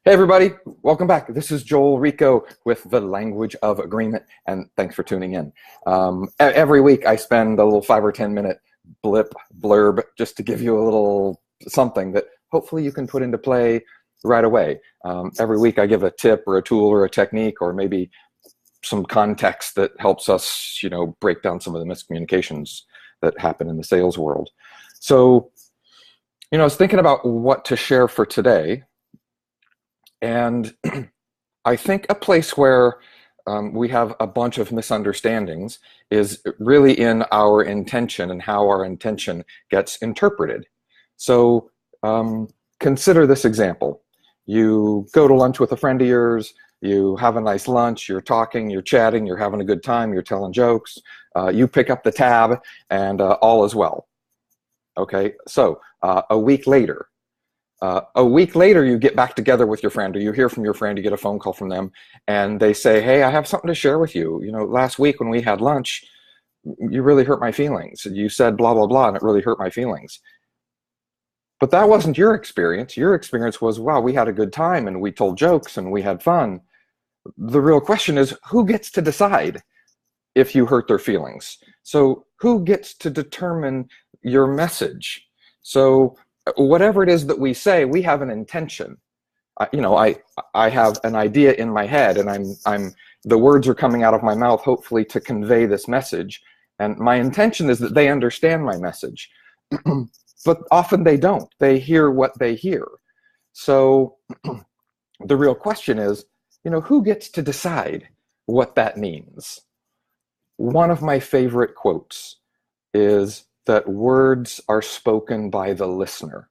Hey everybody, welcome back. This is Joel Rico with the Language of Agreement, and thanks for tuning in. Every week I spend a little 5 or 10 minute blurb, just to give you a little something that hopefully you can put into play right away. Every week I give a tip or a tool or a technique or maybe some context that helps us, break down some of the miscommunications that happen in the sales world. So, I was thinking about what to share for today. And I think a place where we have a bunch of misunderstandings is really in our intention and how our intention gets interpreted. So consider this example. You go to lunch with a friend of yours, you have a nice lunch, you're talking, you're chatting, you're having a good time, you're telling jokes, you pick up the tab, and all is well. Okay, so a week later, you get back together with your friend, or you hear from your friend, you get a phone call from them, and they say, hey, I have something to share with you. Last week when we had lunch, you really hurt my feelings. You said blah, blah, blah, and it really hurt my feelings. But that wasn't your experience. Your experience was, wow, we had a good time, and we told jokes, and we had fun. The real question is, who gets to decide if you hurt their feelings? So who gets to determine your message? So whatever it is that we say, we have an intention. I have an idea in my head, and the words are coming out of my mouth, hopefully to convey this message. And my intention is that they understand my message. But often they don't. They hear what they hear. So the real question is, who gets to decide what that means? One of my favorite quotes is that words are spoken by the listener.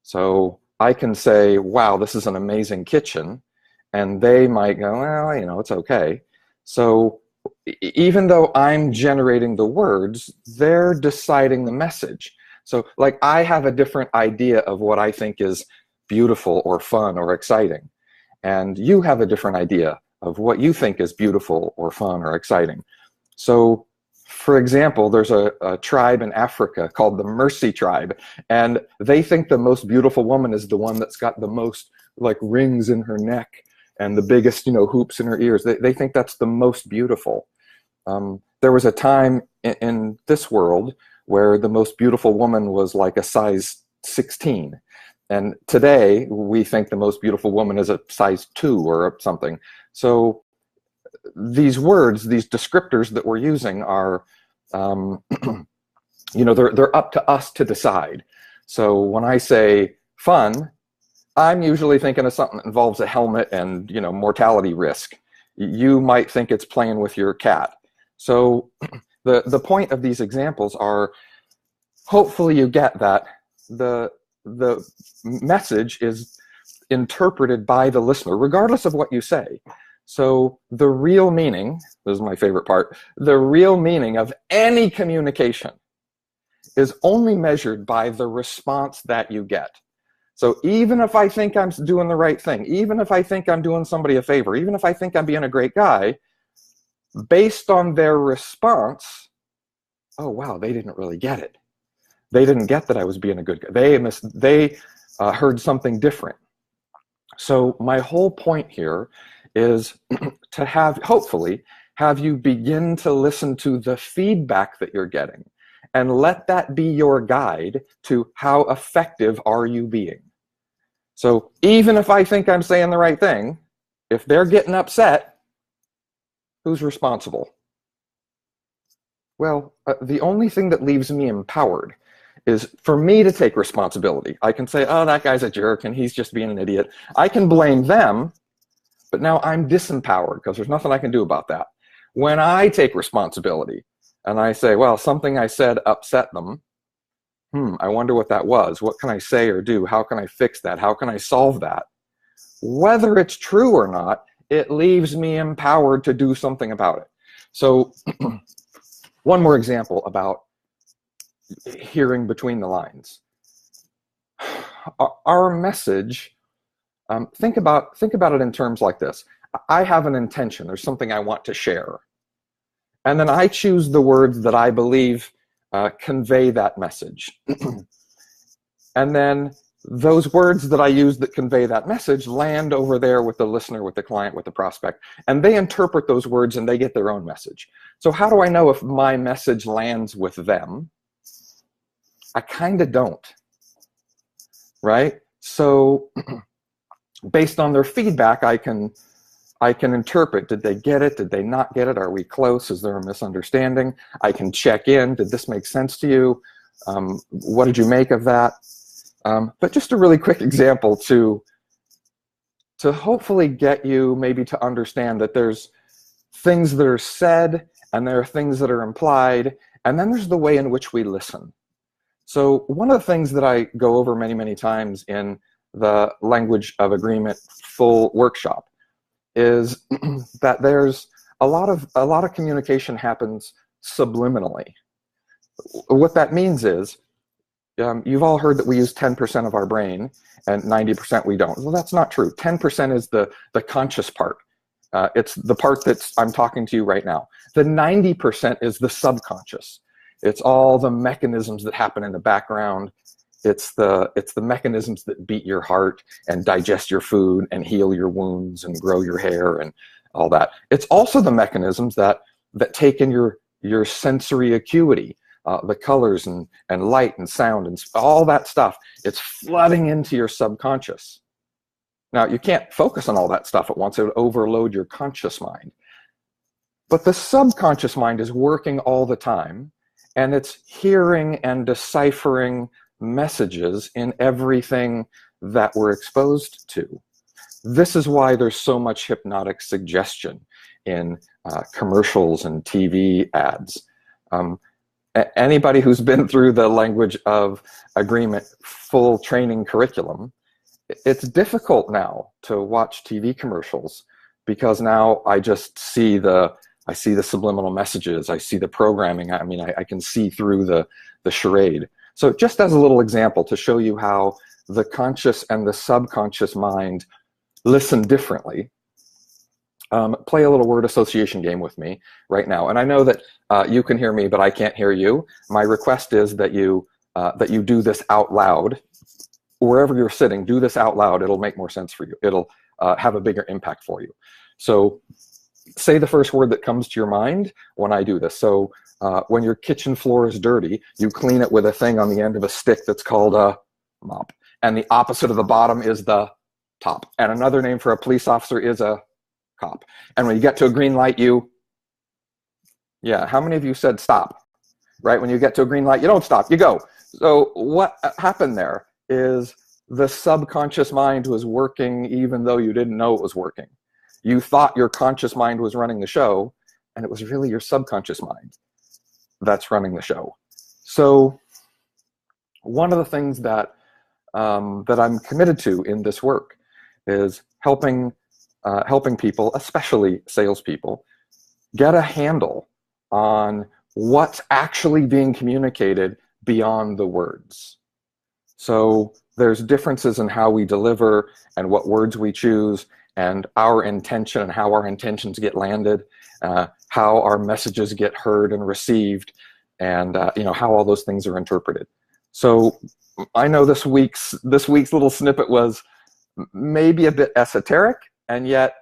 So I can say, wow, this is an amazing kitchen. And they might go, well, it's okay. So even though I'm generating the words, they're deciding the message. So like I have a different idea of what I think is beautiful or fun or exciting. And you have a different idea of what you think is beautiful or fun or exciting. So for example, there's a tribe in Africa called the Mercy tribe, and they think the most beautiful woman is the one that's got the most rings in her neck and the biggest, hoops in her ears. They think that's the most beautiful. There was a time in this world where the most beautiful woman was like a size 16. And today we think the most beautiful woman is a size 2 or something. So these words, these descriptors that we're using are, they're up to us to decide. So when I say fun, I'm usually thinking of something that involves a helmet and, mortality risk. You might think it's playing with your cat. So the point of these examples are, hopefully you get that the message is interpreted by the listener, regardless of what you say. So the real meaning, this is my favorite part, the real meaning of any communication is only measured by the response that you get. So even if I think I'm doing the right thing, even if I think I'm doing somebody a favor, even if I think I'm being a great guy, based on their response, oh wow, they didn't really get it. They didn't get that I was being a good guy. They heard something different. So my whole point here is to hopefully have you begin to listen to the feedback that you're getting and let that be your guide to how effective are you being. So even if I think I'm saying the right thing, if they're getting upset, who's responsible? Well, the only thing that leaves me empowered is for me to take responsibility. I can say, oh, that guy's a jerk and he's just being an idiot. I can blame them, but now I'm disempowered because there's nothing I can do about that. When I take responsibility and I say, well, something I said upset them, I wonder what that was. What can I say or do? How can I fix that? How can I solve that? Whether it's true or not, it leaves me empowered to do something about it. So one more example about hearing between the lines. Our message, think about it in terms like this. I have an intention. There's something I want to share. And then I choose the words that I believe convey that message. And then those words that I use that convey that message land over there with the listener, with the client, with the prospect, and they interpret those words and they get their own message. So how do I know if my message lands with them? I kind of don't, right? So based on their feedback, I can interpret, did they get it? Did they not get it? Are we close? Is there a misunderstanding? I can check in. Did this make sense to you? What did you make of that? But just a really quick example to hopefully get you maybe to understand that there's things that are said and there are things that are implied, and then there's the way in which we listen. So one of the things that I go over many, many times in the Language of Agreement full workshop is that there's a lot of communication happens subliminally. What that means is, you've all heard that we use 10% of our brain and 90% we don't. Well, that's not true. 10% is the conscious part. It's the part that's I'm talking to you right now. The 90% is the subconscious. It's all the mechanisms that happen in the background. It's the mechanisms that beat your heart and digest your food and heal your wounds and grow your hair and all that. It's also the mechanisms that take in your sensory acuity, the colors and light and sound and all that stuff. It's flooding into your subconscious. Now, you can't focus on all that stuff at once. It would overload your conscious mind. But the subconscious mind is working all the time, and it's hearing and deciphering messages in everything that we're exposed to. This is why there's so much hypnotic suggestion in commercials and TV ads. Anybody who's been through the Language of Agreement full training curriculum, it's difficult now to watch TV commercials because now I just see the subliminal messages. I see the programming. I mean, I can see through the charade. So just as a little example to show you how the conscious and the subconscious mind listen differently, play a little word association game with me right now. And I know that you can hear me, but I can't hear you. My request is that you do this out loud. Wherever you're sitting, do this out loud. It'll make more sense for you. It'll have a bigger impact for you. So say the first word that comes to your mind when I do this. So when your kitchen floor is dirty, you clean it with a thing on the end of a stick that's called a mop. And the opposite of the bottom is the top. And another name for a police officer is a cop. And when you get to a green light, how many of you said stop? Right? When you get to a green light, you don't stop, you go. So what happened there is the subconscious mind was working even though you didn't know it was working. You thought your conscious mind was running the show, and it was really your subconscious mind that's running the show. So one of the things that I'm committed to in this work is helping people, especially salespeople, get a handle on what's actually being communicated beyond the words. So there's differences in how we deliver and what words we choose and our intention and how our intentions get landed, how our messages get heard and received, and how all those things are interpreted. So I know this week's little snippet was maybe a bit esoteric, and yet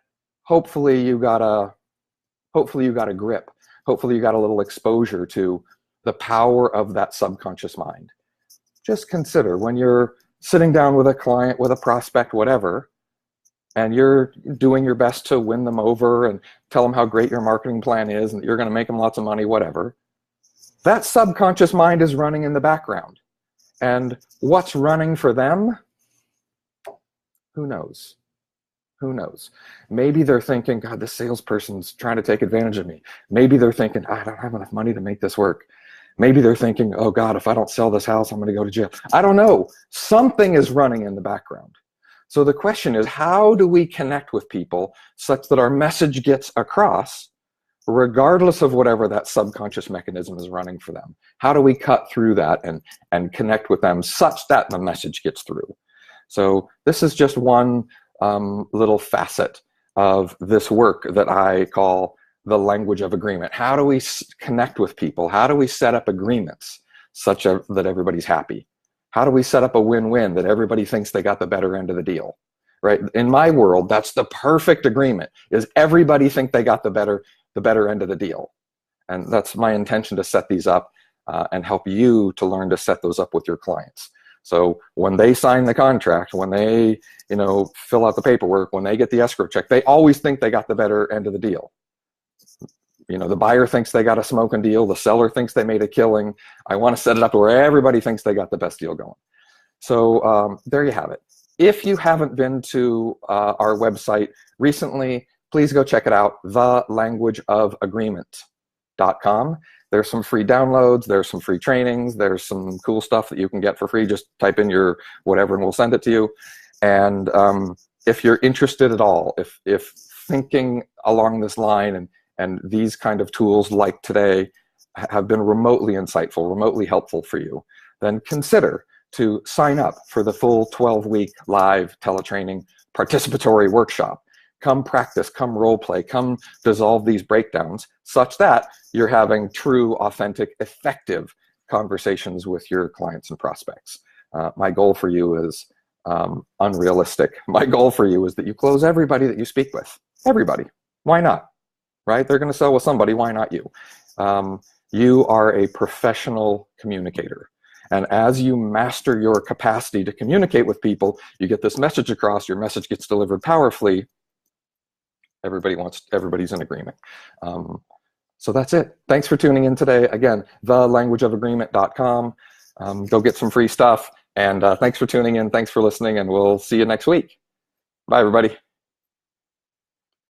hopefully you got a grip. Hopefully you got a little exposure to the power of that subconscious mind. Just consider when you're sitting down with a client, with a prospect, whatever, and you're doing your best to win them over and tell them how great your marketing plan is and that you're going to make them lots of money, whatever. That subconscious mind is running in the background. And what's running for them? Who knows? Who knows? Maybe they're thinking, God, this salesperson's trying to take advantage of me. Maybe they're thinking, I don't have enough money to make this work. Maybe they're thinking, oh God, if I don't sell this house, I'm going to go to jail. I don't know. Something is running in the background. So the question is, how do we connect with people such that our message gets across regardless of whatever that subconscious mechanism is running for them? How do we cut through that and connect with them such that the message gets through? So this is just one little facet of this work that I call the language of agreement. How do we connect with people? How do we set up agreements such that everybody's happy? How do we set up a win-win that everybody thinks they got the better end of the deal, right? In my world, that's the perfect agreement, is everybody think they got the better end of the deal. And that's my intention, to set these up and help you to learn to set those up with your clients. So when they sign the contract, when they, fill out the paperwork, when they get the escrow check, they always think they got the better end of the deal. The buyer thinks they got a smoking deal. The seller thinks they made a killing. I want to set it up where everybody thinks they got the best deal going. So there you have it. If you haven't been to our website recently, please go check it out, thelanguageofagreement.com. There's some free downloads. There's some free trainings. There's some cool stuff that you can get for free. Just type in your whatever and we'll send it to you. And if you're interested at all, if thinking along this line and these kind of tools like today have been remotely insightful, remotely helpful for you, then consider to sign up for the full 12-week live teletraining participatory workshop. Come practice, come role play, come dissolve these breakdowns such that you're having true, authentic, effective conversations with your clients and prospects. My goal for you is unrealistic. My goal for you is that you close everybody that you speak with. Everybody. Why not? Right? They're going to sell with somebody. Why not you? You are a professional communicator. And as you master your capacity to communicate with people, you get this message across, your message gets delivered powerfully. Everybody's in agreement. So that's it. Thanks for tuning in today. Again, thelanguageofagreement.com. Go get some free stuff. And thanks for tuning in. Thanks for listening. And we'll see you next week. Bye, everybody.